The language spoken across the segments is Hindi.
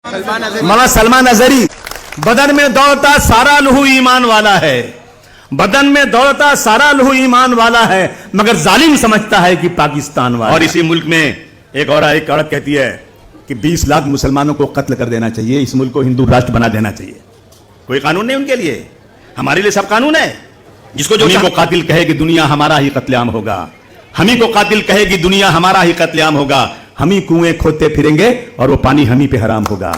मौलाना सलमान अजहरी, बदन में दौड़ता सारा लहू ईमान वाला है, बदन में दौड़ता सारा लहू ईमान वाला है, मगर जालिम समझता है कि पाकिस्तान वाला। और इसी मुल्क में एक औरत कहती है कि 20 लाख मुसलमानों को कत्ल कर देना चाहिए, इस मुल्क को हिंदू राष्ट्र बना देना चाहिए। कोई कानून नहीं उनके लिए, हमारे लिए सब कानून है। जिसको जो को कातिल कहे कि दुनिया हमारा ही कत्लेआम होगा, हम ही को कातिल कहे कि दुनिया हमारा ही कत्लेआम होगा, हम ही कुएं खोदते फिरेंगे और वो पानी हम ही पे हराम होगा।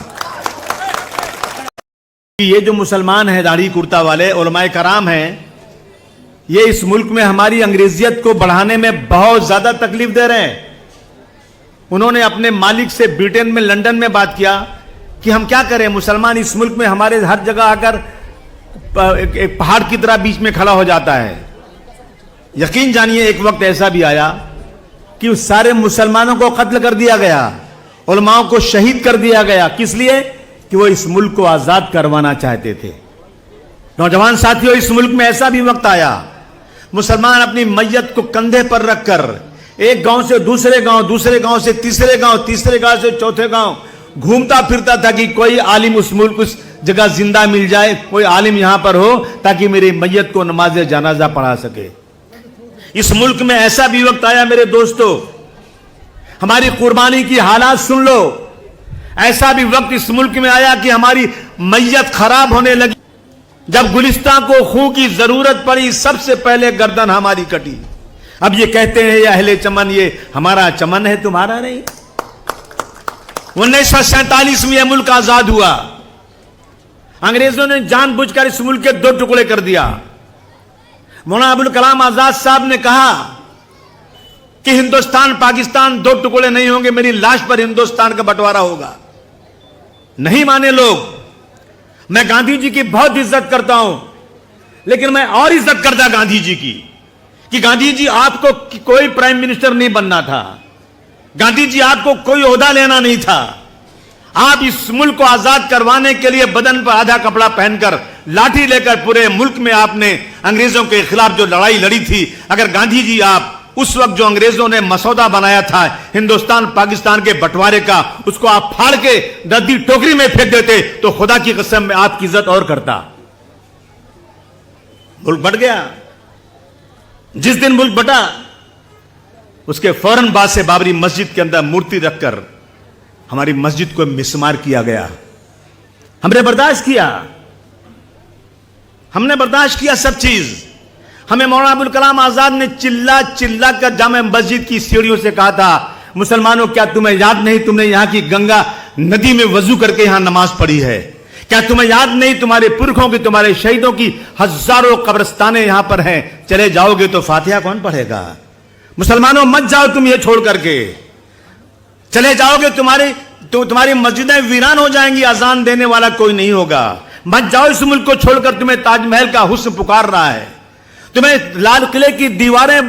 ये जो मुसलमान हैं दाढ़ी कुर्ता वाले उलमाए कराम हैं, ये इस मुल्क में हमारी अंग्रेजियत को बढ़ाने में बहुत ज्यादा तकलीफ दे रहे हैं। उन्होंने अपने मालिक से ब्रिटेन में, लंदन में बात किया कि हम क्या करें, मुसलमान इस मुल्क में हमारे हर जगह आकर एक पहाड़ की तरह बीच में खड़ा हो जाता है। यकीन जानिए एक वक्त ऐसा भी आया कि उस सारे मुसलमानों को कत्ल कर दिया गया, उलमाओं को शहीद कर दिया गया। किस लिए? कि वो इस मुल्क को आजाद करवाना चाहते थे। नौजवान साथियों, इस मुल्क में ऐसा भी वक्त आया, मुसलमान अपनी मैयत को कंधे पर रखकर एक गांव से दूसरे गांव, दूसरे गांव से तीसरे गांव, तीसरे गांव से चौथे गांव घूमता फिरता था कि कोई आलिम उस मुल्क, उस जगह जिंदा मिल जाए, कोई आलिम यहां पर हो ताकि मेरी मैयत को नमाज जनाजा पढ़ा सके। इस मुल्क में ऐसा भी वक्त आया मेरे दोस्तों, हमारी कुर्बानी की हालात सुन लो, ऐसा भी वक्त इस मुल्क में आया कि हमारी मैयत खराब होने लगी। जब गुलिस्तान को खून की जरूरत पड़ी, सबसे पहले गर्दन हमारी कटी। अब ये कहते हैं ये अहले चमन, ये हमारा चमन है, तुम्हारा नहीं। 1947 में यह मुल्क आजाद हुआ, अंग्रेजों ने जानबूझकर इस मुल्क के 2 टुकड़े कर दिया। मौलाना अबुल कलाम आजाद साहब ने कहा कि हिंदुस्तान पाकिस्तान 2 टुकड़े नहीं होंगे, मेरी लाश पर हिंदुस्तान का बंटवारा होगा। नहीं माने लोग। मैं गांधी जी की बहुत इज्जत करता हूं, लेकिन मैं और इज्जत करता गांधी जी की कि गांधी जी आपको कोई प्राइम मिनिस्टर नहीं बनना था, गांधी जी आपको कोई ओहदा लेना नहीं था। आप इस मुल्क को आजाद करवाने के लिए बदन पर आधा कपड़ा पहनकर, लाठी लेकर पूरे मुल्क में आपने अंग्रेजों के खिलाफ जो लड़ाई लड़ी थी, अगर गांधी जी आप उस वक्त जो अंग्रेजों ने मसौदा बनाया था हिंदुस्तान पाकिस्तान के बंटवारे का, उसको आप फाड़ के रद्दी टोकरी में फेंक देते तो खुदा की कसम में आपकी इज्जत और करता। मुल्क बट गया। जिस दिन मुल्क बटा, उसके फौरन बाद से बाबरी मस्जिद के अंदर मूर्ति रखकर हमारी मस्जिद को मिसमार किया गया। हमने बर्दाश्त किया, हमने बर्दाश्त किया सब चीज। हमें मौलाना अबुल कलाम आजाद ने चिल्ला चिल्ला कर जामे मस्जिद की सीढ़ियों से कहा था, मुसलमानों क्या तुम्हें याद नहीं, तुमने यहां की गंगा नदी में वजू करके यहां नमाज पढ़ी है? क्या तुम्हें याद नहीं तुम्हारे पुरखों की, तुम्हारे शहीदों की हजारों कब्रिस्तानें यहां पर हैं? चले जाओगे तो फातिहा कौन पढ़ेगा? मुसलमानों मत जाओ तुम ये छोड़ करके, चले जाओगे तुम्हारी मस्जिदें वीरान हो जाएंगी, अजान देने वाला कोई नहीं होगा। मत जाओ इस मुल्क को छोड़कर, तुम्हें ताजमहल का हुस्न पुकार रहा है, तुम्हें लाल किले की दीवारें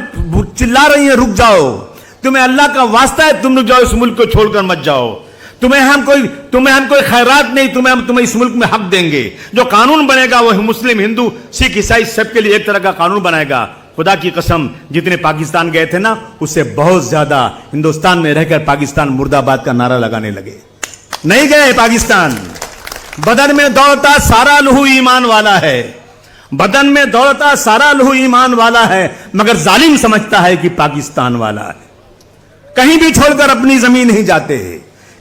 चिल्ला रही हैं रुक जाओ, तुम्हें अल्लाह का वास्ता है तुम रुक जाओ, इस मुल्क को छोड़कर मत जाओ। तुम्हें हम कोई खैरात नहीं, तुम्हें इस मुल्क में हक देंगे। जो कानून बनेगा वो मुस्लिम, हिंदू, सिख, ईसाई सबके लिए एक तरह का कानून बनाएगा। खुदा की कसम, जितने पाकिस्तान गए थे ना, उससे बहुत ज्यादा हिंदुस्तान में रहकर पाकिस्तान मुर्दाबाद का नारा लगाने लगे। नहीं गए पाकिस्तान। बदन में दौड़ता सारा लहू ईमान वाला है, बदन में दौड़ता सारा लहू ईमान वाला है, मगर जालिम समझता है कि पाकिस्तान वाला है। कहीं भी छोड़कर अपनी जमीन नहीं जाते,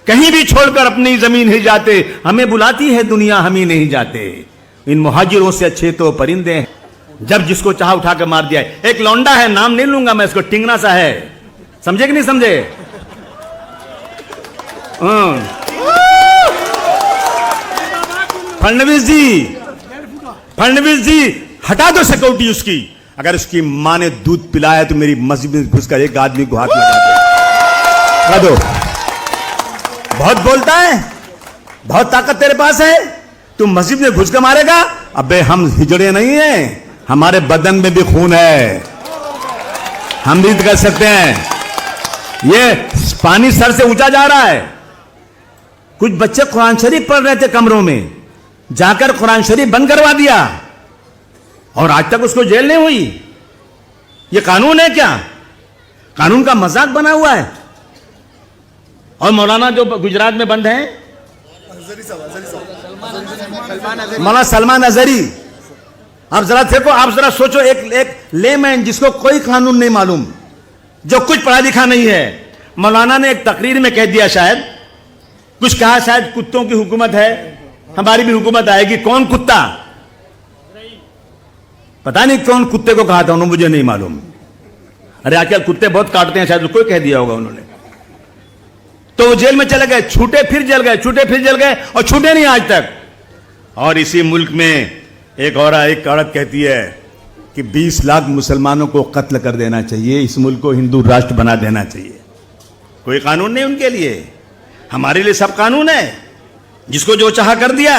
कहीं भी छोड़कर अपनी जमीन नहीं जाते। हमें बुलाती है दुनिया, हम ही नहीं जाते। इन मुहाजिरों से अच्छे तो परिंदे हैं, जब जिसको चाह उठा के मार दिया। एक लौंडा है, नाम नहीं लूंगा मैं, इसको टिंगना सा है, समझे कि नहीं समझे? फडणवीस जी हटा दो सिक्योरिटी उसकी। अगर उसकी मां ने दूध पिलाया तो मेरी मस्जिद में घुसकर एक आदमी को हाथ लगा दो। बहुत बोलता है, बहुत ताकत तेरे पास है, तुम मस्जिद में घुसकर मारेगा? अबे हम हिजड़े नहीं हैं, हमारे बदन में भी खून है, हम भी कर सकते हैं। ये पानी सर से ऊंचा जा रहा है। कुछ बच्चे कुरान शरीफ पढ़ रहे थे कमरों में, जाकर कुरान शरीफ बंद करवा दिया और आज तक उसको जेल नहीं हुई। ये कानून है क्या? कानून का मजाक बना हुआ है। और मौलाना जो गुजरात में बंद हैं, मौलाना सलमान अजहरी, आप जरा देखो, आप जरा सोचो, एक लेमैन जिसको कोई कानून नहीं मालूम, जो कुछ पढ़ा लिखा नहीं है, मौलाना ने एक तकरीर में कह दिया, शायद कुछ कहा, शायद कुत्तों की हुकूमत है, हमारी भी हुकूमत आएगी। कौन कुत्ता? पता नहीं कौन कुत्ते को कहा था उन्होंने, मुझे नहीं मालूम। अरे आजकल कुत्ते बहुत काटते हैं, शायद कोई कह दिया होगा उन्होंने। तो वो जेल में चले गए, छूटे फिर जेल गए, छूटे फिर जेल गए, और छूटे नहीं आज तक। और इसी मुल्क में एक औरत कहती है कि 20 लाख मुसलमानों को कत्ल कर देना चाहिए, इस मुल्क को हिंदू राष्ट्र बना देना चाहिए। कोई कानून नहीं उनके लिए, हमारे लिए सब कानून है। जिसको जो चाहा कर दिया,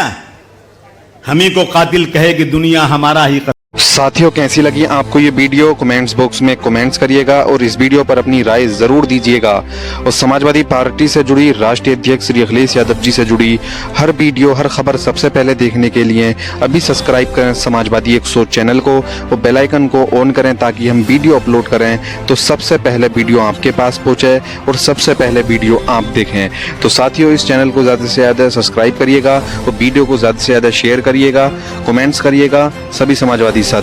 हम ही को कातिल कहे कि दुनिया हमारा ही। साथियों, कैसी लगी आपको ये वीडियो? कमेंट्स बॉक्स में कमेंट्स करिएगा और इस वीडियो पर अपनी राय जरूर दीजिएगा। और समाजवादी पार्टी से जुड़ी राष्ट्रीय अध्यक्ष श्री अखिलेश यादव जी से जुड़ी हर वीडियो, हर खबर सबसे पहले देखने के लिए अभी सब्सक्राइब करें समाजवादी 100 चैनल को और बेल आइकन को ऑन करें, ताकि हम वीडियो अपलोड करें तो सबसे पहले वीडियो आपके पास पहुंचे और सबसे पहले वीडियो आप देखें। तो साथियों, इस चैनल को ज़्यादा से ज़्यादा सब्सक्राइब करिएगा और वीडियो को ज़्यादा से ज़्यादा शेयर करिएगा, कमेंट्स करिएगा सभी समाजवादी साथी।